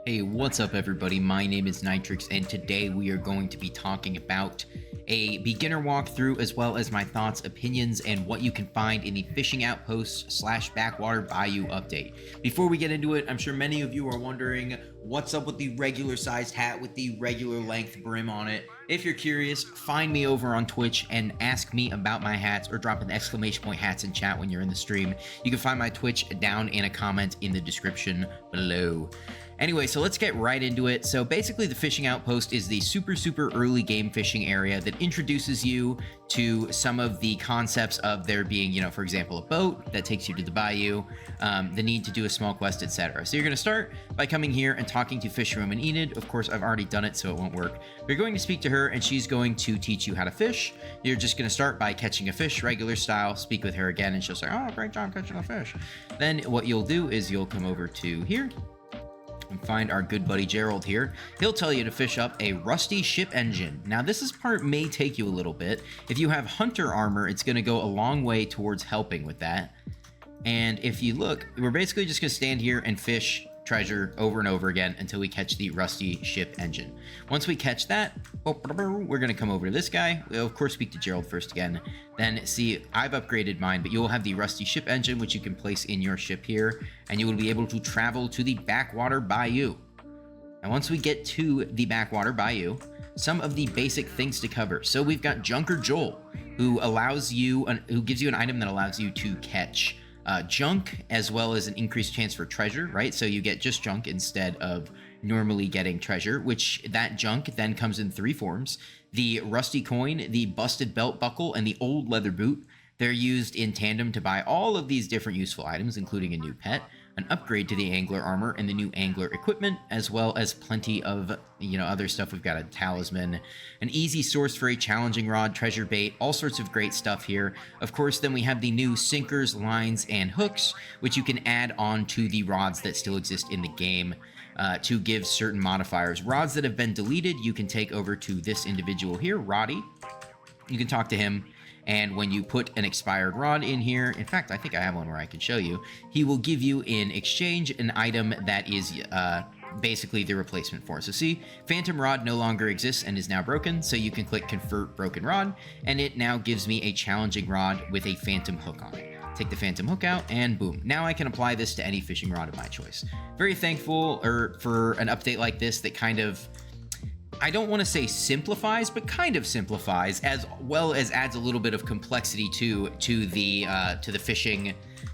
Hey, what's up everybody? My name is Nitrix and today we are going to be talking about a beginner walkthrough as well as my thoughts, opinions, and what you can find in the Fishing Outpost / Backwater Bayou update. Before we get into it, I'm sure many of you are wondering what's up with the regular sized hat with the regular length brim on it. If you're curious, find me over on Twitch and ask me about my hats or drop an exclamation point hats in chat when you're in the stream. You can find my Twitch down in a comment in the description below. Anyway, so let's get right into it. So basically the Fishing Outpost is the super early game fishing area that introduces you to some of the concepts of there being, for example, a boat that takes you to the bayou, the need to do a small quest, etc. So you're going to start by coming here and talking to Fisherwoman Enid. Of course, I've already done it, so it won't work. But you're going to speak to her and she's going to teach you how to fish. You're just going to start by catching a fish, regular style, speak with her again, and she'll say, oh, great job catching a fish. Then what you'll do is you'll come over to here and find our good buddy Gerald here. He'll tell you to fish up a rusty ship engine. Now this part may take you a little bit. If you have hunter armor, it's going to go a long way towards helping with that. And if you look, we're basically just going to stand here and fish treasure over and over again until we catch the rusty ship engine. Once we catch that, we're going to come over to this guy. We'll of course speak to Gerald first again. Then see, I've upgraded mine, but you'll have the rusty ship engine, which you can place in your ship here, and you will be able to travel to the Backwater Bayou. And once we get to the Backwater Bayou, some of the basic things to cover. So we've got Junker Joel, who gives you an item that allows you to catch junk, as well as an increased chance for treasure, right? So you get just junk instead of normally getting treasure, which that junk then comes in 3 forms. The rusty coin, the busted belt buckle, and the old leather boot. They're used in tandem to buy all of these different useful items, including a new pet, an upgrade to the angler armor, and the new angler equipment, as well as plenty of, other stuff. We've got a talisman, an easy source for a challenging rod, treasure bait, all sorts of great stuff here. Of course, then we have the new sinkers, lines, and hooks, which you can add on to the rods that still exist in the game to give certain modifiers. Rods that have been deleted, you can take over to this individual here, Roddy. You can talk to him. And when you put an expired rod in here, in fact, I think I have one where I can show you, he will give you in exchange an item that is basically the replacement for it. So see, Phantom Rod no longer exists and is now broken, so you can click Convert Broken Rod, and it now gives me a challenging rod with a Phantom hook on it. Take the Phantom hook out, and boom. Now I can apply this to any fishing rod of my choice. Very thankful for an update like this that kind of, I don't want to say simplifies, but kind of simplifies, as well as adds a little bit of complexity to the fishing.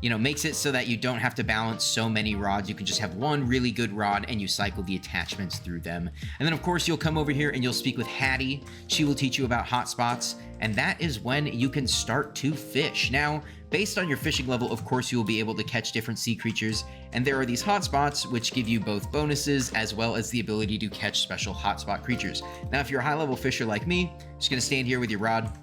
Makes it so that you don't have to balance so many rods. You can just have one really good rod and you cycle the attachments through them. And then of course you'll come over here and you'll speak with Hattie. She will teach you about hotspots, and that is when you can start to fish. Now, based on your fishing level, of course, you will be able to catch different sea creatures, and there are these hotspots which give you both bonuses as well as the ability to catch special hotspot creatures. Now, if you're a high-level fisher like me, just going to stand here with your rod,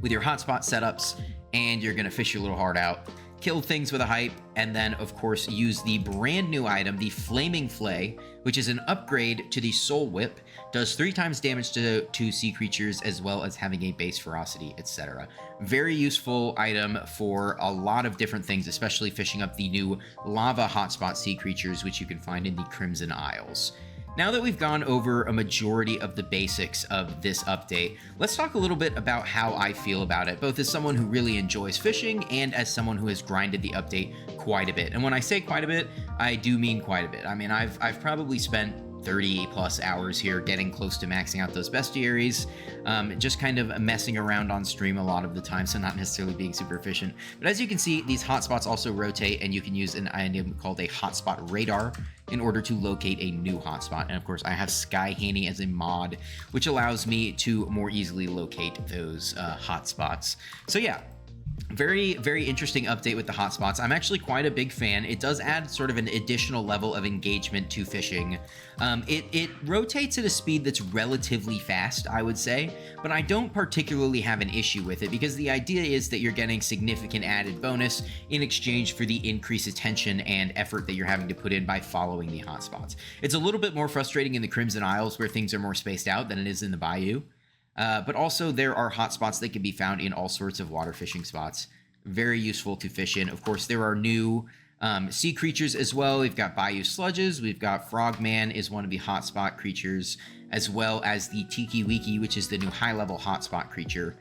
with your hotspot setups, and you're going to fish your little heart out, kill things with a hype, and then, of course, use the brand new item, the Flaming Flay, which is an upgrade to the Soul Whip, does 3 times damage to sea creatures, as well as having a base ferocity, etc. Very useful item for a lot of different things, especially fishing up the new lava hotspot sea creatures, which you can find in the Crimson Isles. Now that we've gone over a majority of the basics of this update, let's talk a little bit about how I feel about it, both as someone who really enjoys fishing and as someone who has grinded the update quite a bit. And when I say quite a bit, I do mean quite a bit. I mean, I've probably spent 30 plus hours here getting close to maxing out those bestiaries, just kind of messing around on stream a lot of the time, so not necessarily being super efficient. But as you can see, these hotspots also rotate, and you can use an item called a hotspot radar in order to locate a new hotspot. And of course, I have Sky Handy as a mod, which allows me to more easily locate those hotspots. So yeah, very interesting update with the hotspots. I'm actually quite a big fan. It does add sort of an additional level of engagement to fishing. It rotates at a speed that's relatively fast, I would say, but I don't particularly have an issue with it because the idea is that you're getting significant added bonus in exchange for the increased attention and effort that you're having to put in by following the hotspots. It's a little bit more frustrating in the Crimson Isles where things are more spaced out than it is in the Bayou. But also there are hotspots that can be found in all sorts of water fishing spots. Very useful to fish in. Of course, there are new Sea creatures as well. We've got Bayou Sludges. We've got Frogman is one of the hotspot creatures, as well as the Tiki Wiki, which is the new high-level hotspot creature.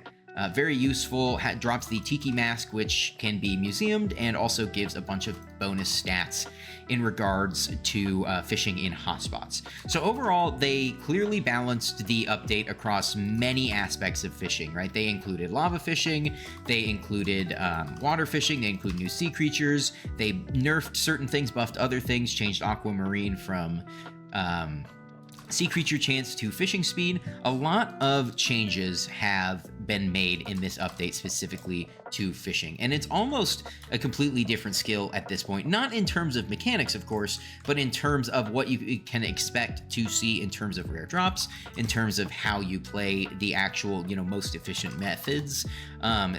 Very useful, drops the Tiki Mask, which can be museumed, and also gives a bunch of bonus stats in regards to fishing in hotspots. So overall, they clearly balanced the update across many aspects of fishing, right? They included lava fishing, they included water fishing, they include new sea creatures, they nerfed certain things, buffed other things, changed aquamarine from sea creature chance to fishing speed. A lot of changes have been made in this update specifically to fishing, and it's almost a completely different skill at this point, not in terms of mechanics, of course, but in terms of what you can expect to see in terms of rare drops, in terms of how you play the actual, most efficient methods.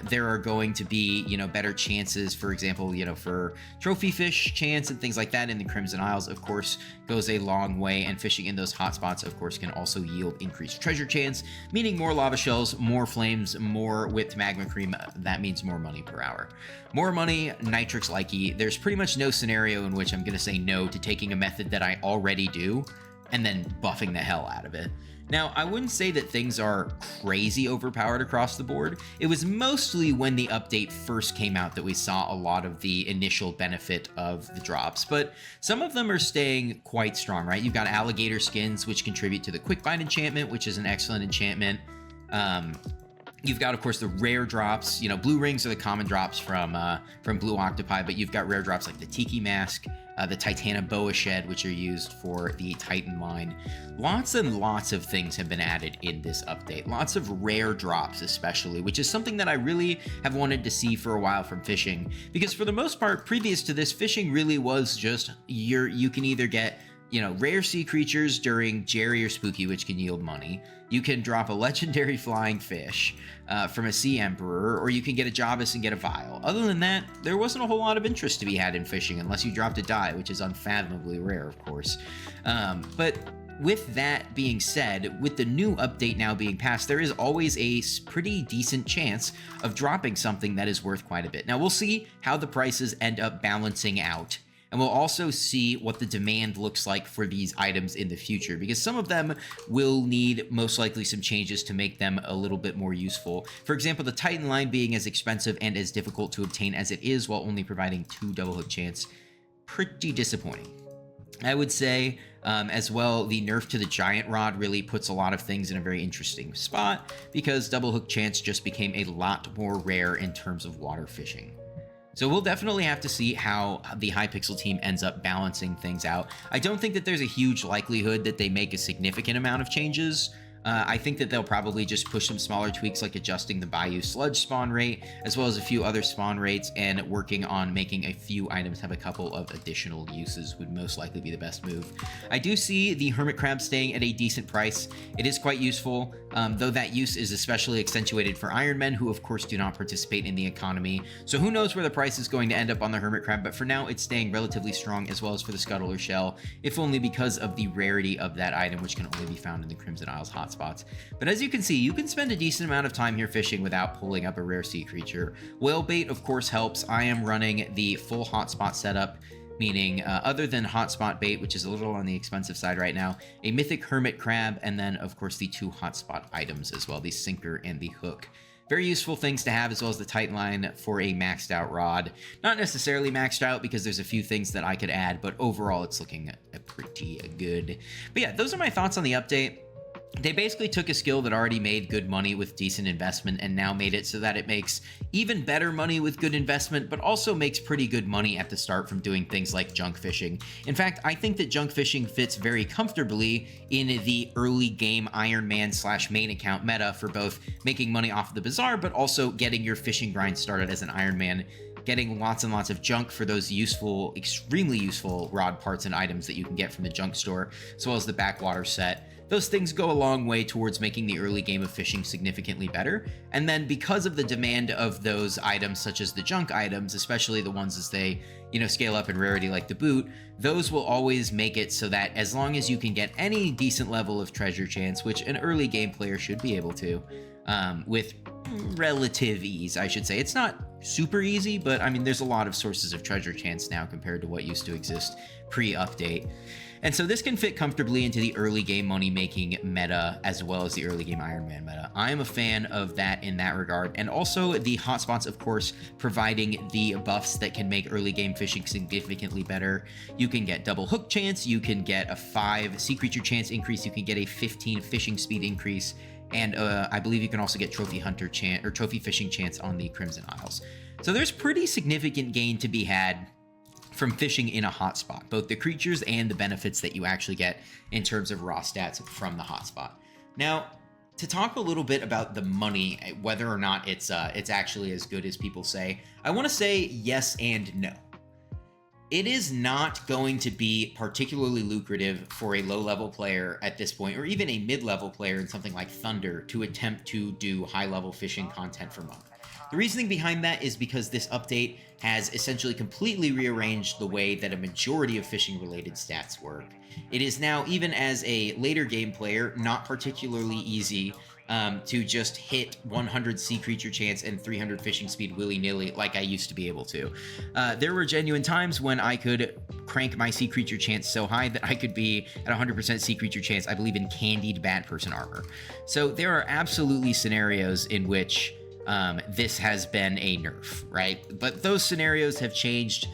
There are going to be, better chances, for example, for trophy fish chance and things like that in the Crimson Isles, of course, goes a long way, and fishing in those hotspots, of course, can also yield increased treasure chance, meaning more lava shells, more flames, more whipped magma cream. That means more money per hour. More money, Nitrix likey. There's pretty much no scenario in which I'm going to say no to taking a method that I already do and then buffing the hell out of it. Now, I wouldn't say that things are crazy overpowered across the board. It was mostly when the update first came out that we saw a lot of the initial benefit of the drops, but some of them are staying quite strong, right? You've got alligator skins, which contribute to the quick bind enchantment, which is an excellent enchantment. You've got, of course, the rare drops. Blue rings are the common drops from Blue Octopi, but you've got rare drops like the Tiki Mask, the Titana Boa Shed, which are used for the Titan line. Lots and lots of things have been added in this update. Lots of rare drops, especially, which is something that I really have wanted to see for a while from fishing, because for the most part, previous to this, fishing really was just you can either get rare sea creatures during Jerry or Spooky, which can yield money. You can drop a legendary flying fish from a Sea Emperor, or you can get a Jabus and get a Vial. Other than that, there wasn't a whole lot of interest to be had in fishing unless you dropped a die, which is unfathomably rare, of course. But with that being said, with the new update now being passed, there is always a pretty decent chance of dropping something that is worth quite a bit. Now, we'll see how the prices end up balancing out. And we'll also see what the demand looks like for these items in the future, because some of them will need most likely some changes to make them a little bit more useful. For example, the Titan line being as expensive and as difficult to obtain as it is while only providing 2 double hook chance. Pretty disappointing. I would say as well, the nerf to the giant rod really puts a lot of things in a very interesting spot, because double hook chance just became a lot more rare in terms of water fishing. So we'll definitely have to see how the Hypixel team ends up balancing things out. I don't think that there's a huge likelihood that they make a significant amount of changes. I think that they'll probably just push some smaller tweaks, like adjusting the Bayou Sludge spawn rate, as well as a few other spawn rates, and working on making a few items have a couple of additional uses would most likely be the best move. I do see the Hermit Crab staying at a decent price. It is quite useful, though that use is especially accentuated for Iron Men, who of course do not participate in the economy. So who knows where the price is going to end up on the Hermit Crab, but for now it's staying relatively strong, as well as for the Scuttler Shell, if only because of the rarity of that item, which can only be found in the Crimson Isles hotspots. But as you can see, you can spend a decent amount of time here fishing without pulling up a rare sea creature. Whale bait, of course, helps. I am running the full hotspot setup, meaning other than hotspot bait, which is a little on the expensive side right now, a mythic hermit crab, and then, of course, the 2 hotspot items as well, the sinker and the hook. Very useful things to have, as well as the Titan line for a maxed out rod. Not necessarily maxed out, because there's a few things that I could add, but overall it's looking pretty good. But yeah, those are my thoughts on the update. They basically took a skill that already made good money with decent investment and now made it so that it makes even better money with good investment, but also makes pretty good money at the start from doing things like junk fishing. In fact, I think that junk fishing fits very comfortably in the early game Iron Man / main account meta for both making money off of the Bazaar, but also getting your fishing grind started as an Iron Man, getting lots and lots of junk for those useful, extremely useful rod parts and items that you can get from the junk store, as well as the Backwater set. Those things go a long way towards making the early game of fishing significantly better. And then because of the demand of those items, such as the junk items, especially the ones as they, scale up in rarity like the boot, those will always make it so that as long as you can get any decent level of treasure chance, which an early game player should be able to, with relative ease, I should say. It's not super easy, but I mean, there's a lot of sources of treasure chance now compared to what used to exist pre-update. And so this can fit comfortably into the early game money making meta as well as the early game Iron Man meta. I am a fan of that in that regard. And also the hotspots, of course, providing the buffs that can make early game fishing significantly better. You can get double hook chance, you can get a 5 sea creature chance increase, you can get a 15 fishing speed increase, and I believe you can also get trophy hunter chance or trophy fishing chance on the Crimson Isles. So there's pretty significant gain to be had from fishing in a hotspot, both the creatures and the benefits that you actually get in terms of raw stats from the hotspot. Now, to talk a little bit about the money, whether or not it's actually as good as people say, I want to say yes and no. It is not going to be particularly lucrative for a low-level player at this point, or even a mid-level player in something like Thunder, to attempt to do high-level fishing content for money. The reasoning behind that is because this update has essentially completely rearranged the way that a majority of fishing-related stats work. It is now, even as a later game player, not particularly easy to just hit 100 sea creature chance and 300 fishing speed willy-nilly like I used to be able to. There were genuine times when I could crank my sea creature chance so high that I could be at 100% sea creature chance, I believe, in candied bat person armor. So there are absolutely scenarios in which this has been a nerf, right? But those scenarios have changed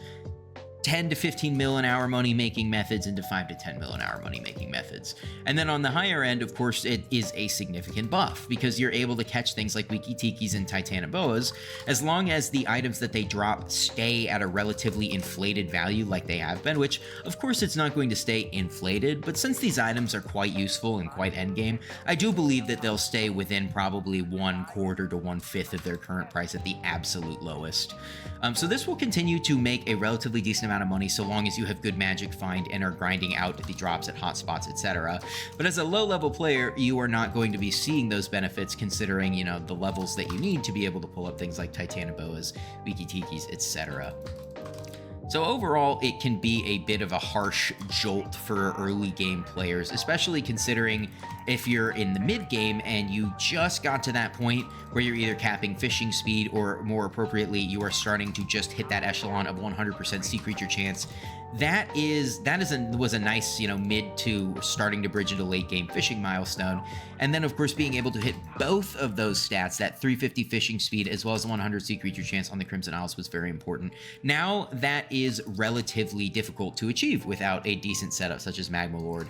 10 to 15 mil an hour money making methods into 5 to 10 mil an hour money making methods. And then on the higher end, of course, it is a significant buff because you're able to catch things like Wiki Tikis and Titanoboas as long as the items that they drop stay at a relatively inflated value like they have been, which of course it's not going to stay inflated, but since these items are quite useful and quite endgame, I do believe that they'll stay within probably 1/4 to 1/5 of their current price at the absolute lowest. So this will continue to make a relatively decent amount of money so long as you have good magic find and are grinding out the drops at hotspots, etc. But as a low-level player, you are not going to be seeing those benefits considering, you know, the levels that you need to be able to pull up things like Titanoboas, Wiki Tikis, etc. So overall, it can be a bit of a harsh jolt for early game players, especially considering if you're in the mid game and you just got to that point where you're either capping fishing speed or more appropriately, you are starting to just hit that echelon of 100% sea creature chance. That was a nice, you know, mid to starting to bridge into late game fishing milestone. And then of course being able to hit both of those stats, that 350 fishing speed as well as the 100 sea creature chance on the Crimson Isles, was very important. Now that is relatively difficult to achieve without a decent setup such as Magma Lord.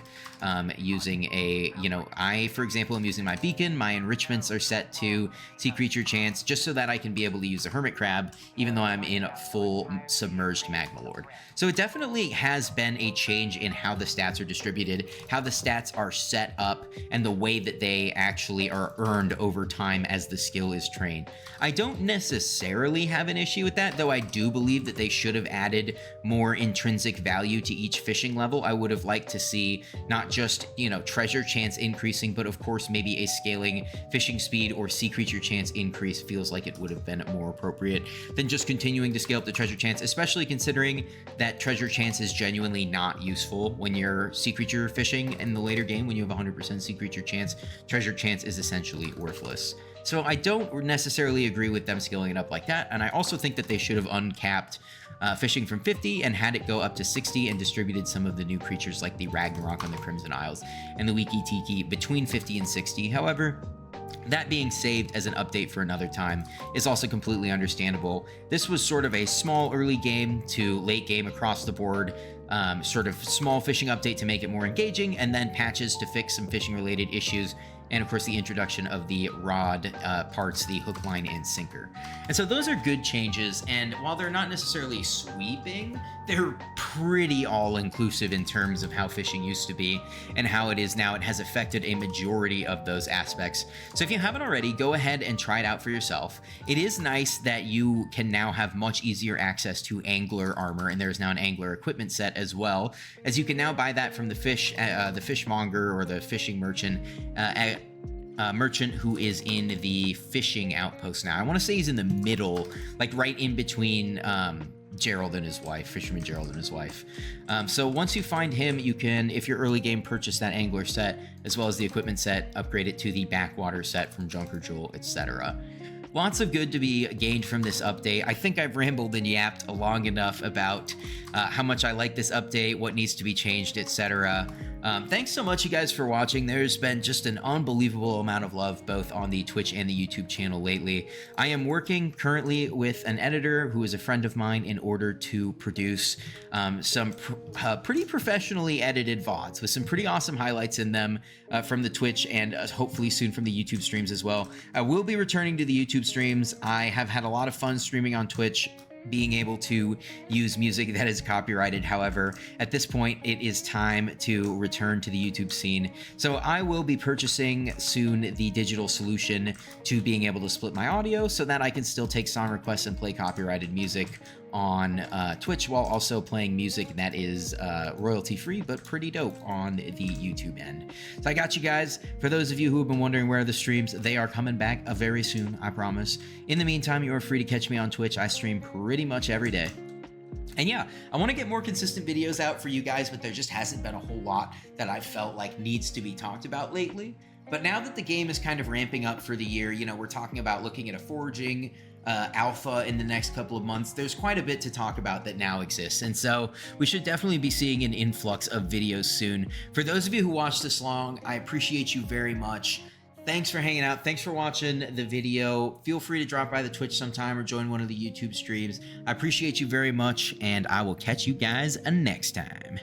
Using a, you know, I, for example, am using my beacon. My enrichments are set to sea creature chance just so that I can be able to use the Hermit Crab even though I'm in full submerged Magma Lord. So it definitely has been a change in how the stats are distributed, how the stats are set up, and the way that they actually are earned over time as the skill is trained. I don't necessarily have an issue with that, though I do believe that they should have added more intrinsic value to each fishing level. I would have liked to see not just, you know, treasure chance increasing, but of course maybe a scaling fishing speed or sea creature chance increase feels like it would have been more appropriate than just continuing to scale up the treasure chance, especially considering that treasure chance is genuinely not useful when you're sea creature fishing in the later game. When you have 100% sea creature chance, treasure chance is essentially worthless. So I don't necessarily agree with them scaling it up like that, and I also think that they should have uncapped fishing from 50 and had it go up to 60 and distributed some of the new creatures like the Ragnarok on the Crimson Isles and the Wiki Tiki between 50 and 60. However, that being saved as an update for another time is also completely understandable. This was sort of a small early game to late game across the board, sort of small fishing update to make it more engaging, and then patches to fix some fishing related issues, and of course the introduction of the rod parts, the hook, line, and sinker. And so those are good changes, and while they're not necessarily sweeping, they're pretty all-inclusive in terms of how fishing used to be and how it is now. It has affected a majority of those aspects. So if you haven't already, go ahead and try it out for yourself. It is nice that you can now have much easier access to angler armor, and there's now an angler equipment set as well, as you can now buy that from the fishmonger or the fishing merchant merchant who is in the fishing outpost now. I want to say he's in the middle, like right in between Gerald and his wife, Fisherman Gerald and his wife. So once you find him, you can, if you're early game, purchase that angler set as well as the equipment set, upgrade it to the backwater set from Junker Jewel, etc. lots of good to be gained from this update. I think I've rambled and yapped long enough about how much I like this update, what needs to be changed, etc. Thanks so much, you guys, for watching. There's been just an unbelievable amount of love both on the Twitch and the YouTube channel lately. I am working currently with an editor who is a friend of mine in order to produce some pretty professionally edited VODs with some pretty awesome highlights in them from the Twitch and hopefully soon from the YouTube streams as well. I will be returning to the YouTube streams. I have had a lot of fun streaming on Twitch, being able to use music that is copyrighted. However, at this point, it is time to return to the YouTube scene. So I will be purchasing soon the digital solution to being able to split my audio so that I can still take song requests and play copyrighted music on Twitch while also playing music that is royalty free but pretty dope on the YouTube end. So I got you guys. For those of you who have been wondering where are the streams, they are coming back very soon, I promise. In the meantime, you are free to catch me on Twitch. I stream pretty much every day. And yeah, I want to get more consistent videos out for you guys, but there just hasn't been a whole lot that I felt like needs to be talked about lately. But now that the game is kind of ramping up for the year, you know, we're talking about looking at a foraging alpha in the next couple of months. There's quite a bit to talk about that now exists, and so we should definitely be seeing an influx of videos soon. For those of you who watched this long, I appreciate you very much. Thanks for hanging out. Thanks for watching the video. Feel free to drop by the Twitch sometime or join one of the YouTube streams. I appreciate you very much, and I will catch you guys next time.